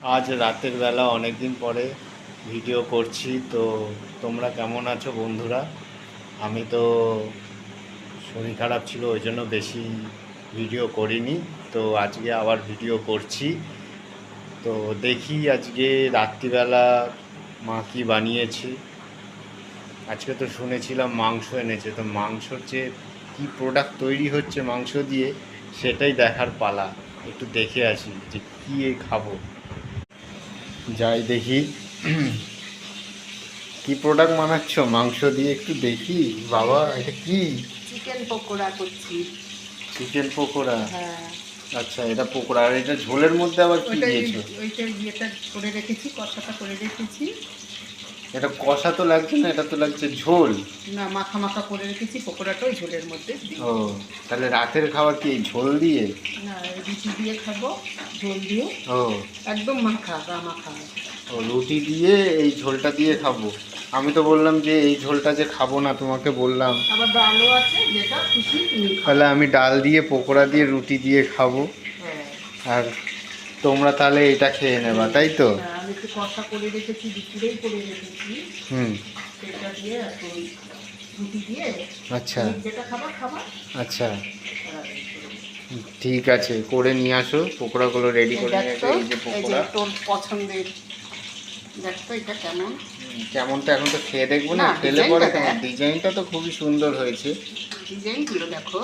আজ রাতের বেলা অনেক দিন পরে ভিডিও করছি। তো তোমরা কেমন আছো বন্ধুরা? আমি তো শরীর খারাপ ছিল, ওই জন্য বেশি ভিডিও করিনি। তো আজকে আবার ভিডিও করছি। তো দেখি আজকে রাত্রিবেলা মা কী বানিয়েছে। আজকে তো শুনেছিলাম মাংস এনেছে, তো মাংসর যে কী প্রোডাক্ট তৈরি হচ্ছে মাংস দিয়ে, সেটাই দেখার পালা। একটু দেখে আসি যে কী খাবো। যাই দেখি কি প্রোডাক্ট বানাচ্ছ মাংস দিয়ে, একটু দেখি। বাবা, এটা কি? চিকেন পকোড়া করছি। চিকেন পকোড়া? হ্যাঁ। আচ্ছা, এটা পকোড়া। আর এটা ঝোলের মধ্যে আবার কি দিয়েছো? ওইটা ইয়েটা করে রেখেছি, কষাটা করে রেখেছি। এটা কষা তো লাগছে না, এটা তো লাগছে ঝোল। না, মাখা মাখা করে রেখেছি, পকোড়াটা ওই ঝোলের মধ্যে দিই। ও, তাহলে রাতের খাবার কি ঝোল দিয়ে? না, রুটি দিয়ে খাবো, ঝোল দিয়ে। ও, একদম মাখা গা মাখা। ও, রুটি দিয়ে এই ঝোলটা দিয়ে খাবো। আমি তো বললাম যে এই ঝোলটা যে খাবো না, তোমাকে বললাম। আবার ডালও আছে, যেটা খুশি তুমি খাও। তাহলে আমি ডাল দিয়ে পকোড়া দিয়ে রুটি দিয়ে খাবো। হ্যাঁ। আর তোমরা তাহলে এটা খেয়ে নেবা, তাই তো? হ্যাঁ, আমি একটু কষা করে রেখেছি, দুপুরেই করে রেখেছি। সেটা দিয়ে এখন রুটি দিয়ে। আচ্ছা যেটা খাবার খাবার। আচ্ছা, ঠিক আছে, করে নিয়ে আসো পকোড়াগুলো, রেডি করে নিয়ে আসো। এই যে পকোড়া তোর পছন্দের, দেখ তো এটা কেমন। কেমনটা এখন তো খেয়ে দেখবো না, খেলে পরে কেমন। ডিজাইনটা তো খুবই সুন্দর হয়েছে। ডিজাইনগুলো দেখো।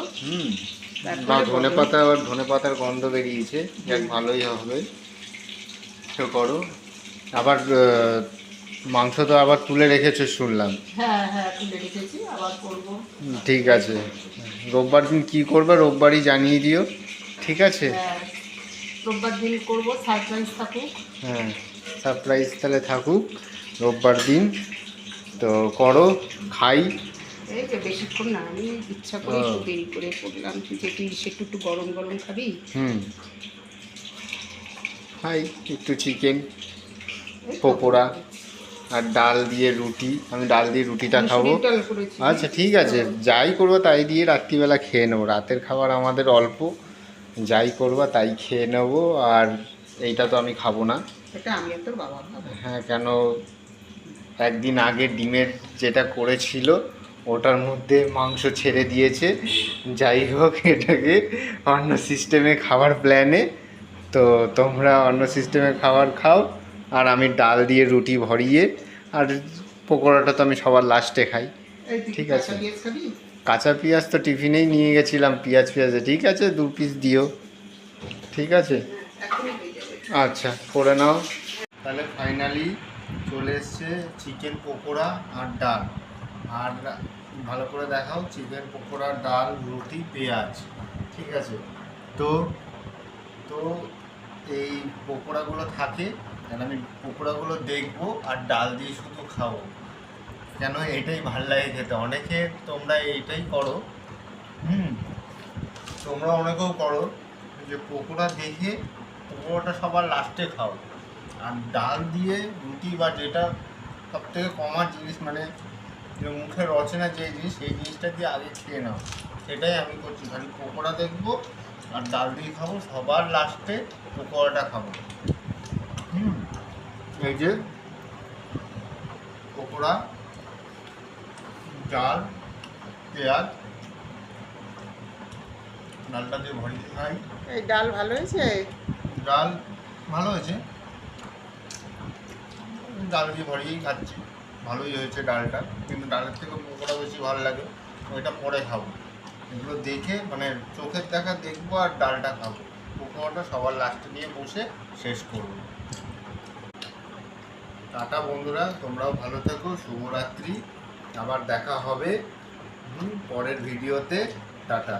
বা ধনে পাতা, আবার ধনে পাতার গন্ধ বেরিয়েছে, যাক ভালোই হবে। তো করো। আবার মাংস তো আবার তুলে রেখেছো শুনলাম। হ্যাঁ হ্যাঁ, তুলে রেখেছি, আবার করবো। ঠিক আছে, রোববার দিন কী করবে রোববারই জানিয়ে দিও, ঠিক আছে? রোববার দিন করবো, সারপ্রাইজ থাকুক। হ্যাঁ, সারপ্রাইজ তাহলে থাকুক রোববার দিন। তো করো, খাই। এই যে বেশিক্ষণ না, আমি ইচ্ছা করে একটু দেরি করে করলাম, যে তুই একটু একটু গরম গরম খাবি। খাই একটু চিকেন পকোড়া আর ডাল দিয়ে রুটি। আমি ডাল দিয়ে রুটিটা খাবো। আচ্ছা ঠিক আছে, যাই করবো তাই দিয়ে রাত্রিবেলা খেয়ে নেবো। রাতের খাবার আমাদের অল্প, যাই করবা তাই খেয়ে নেবো। আর এইটা তো আমি খাবো না। হ্যাঁ, কেন? একদিন আগে ডিমের যেটা করেছিল ওটার মধ্যে মাংস ছেড়ে দিয়েছে। যাই হোক, এটাকে অন্য সিস্টেমে খাবার প্ল্যানে। তো তোমরা অন্য সিস্টেমে খাবার খাও, আর আমি ডাল দিয়ে রুটি ভরিয়ে, আর পকোড়াটা তো আমি সবার লাস্টে খাই, ঠিক আছে? কাঁচা পেঁয়াজ তো টিফিনেই নিয়ে গেছিলাম, পেঁয়াজে। ঠিক আছে, 2 পিস দিও, ঠিক আছে? আচ্ছা, করে নাও তাহলে। ফাইনালি চলে এসছে চিকেন পকোড়া আর ডাল। আর ভালো করে দেখাও, চিকেন পকোড়া, ডাল, রুটি, পেঁয়াজ, ঠিক আছে? তো তো এই পকোড়াগুলো থাকে, কেন আমি পকোড়াগুলো দেখবো আর ডাল দিয়ে শুধু খাবো। কেন এটাই ভাল লাগে খেতে। অনেকে তোমরা এইটাই করো, তোমরা অনেকেও করো যে পকোড়া দেখে পকোড়াটা সবার লাস্টে খাও, আর ডাল দিয়ে রুটি বা যেটা সব থেকে কমার জিনিস, মানে যে মুখে রচনা যে জিনিস, সেই জিনিসটা দিয়ে আগে খেয়ে নাও। সেটাই আমি করছি, খালি পকোড়া দেখবো আর ডাল দিয়ে খাবো, সবার লাস্টে পকোড়াটা খাবো। এই যে পকোড়া, ডাল, পেঁয়াজ, ডালটা দিয়ে ভরিয়ে খাই। এই ডাল ভালো হয়েছে? ডাল ভালো হয়েছে, ডাল দিয়ে ভরিয়েই খাচ্ছি। ভালোই হয়েছে ডালটা, কিন্তু ডালের থেকে পকোড়া বেশি ভালো লাগে। ওইটা পরে খাবো, এগুলো দেখে মানে চোখের দেখা দেখবো আর ডালটা খাবো। পকোড়াটা সবার লাস্টে নিয়ে বসে শেষ করবো। টাটা বন্ধুরা, তোমরাও ভালো থেকো, শুভরাত্রি। আবার দেখা হবে পরের ভিডিওতে। টাটা।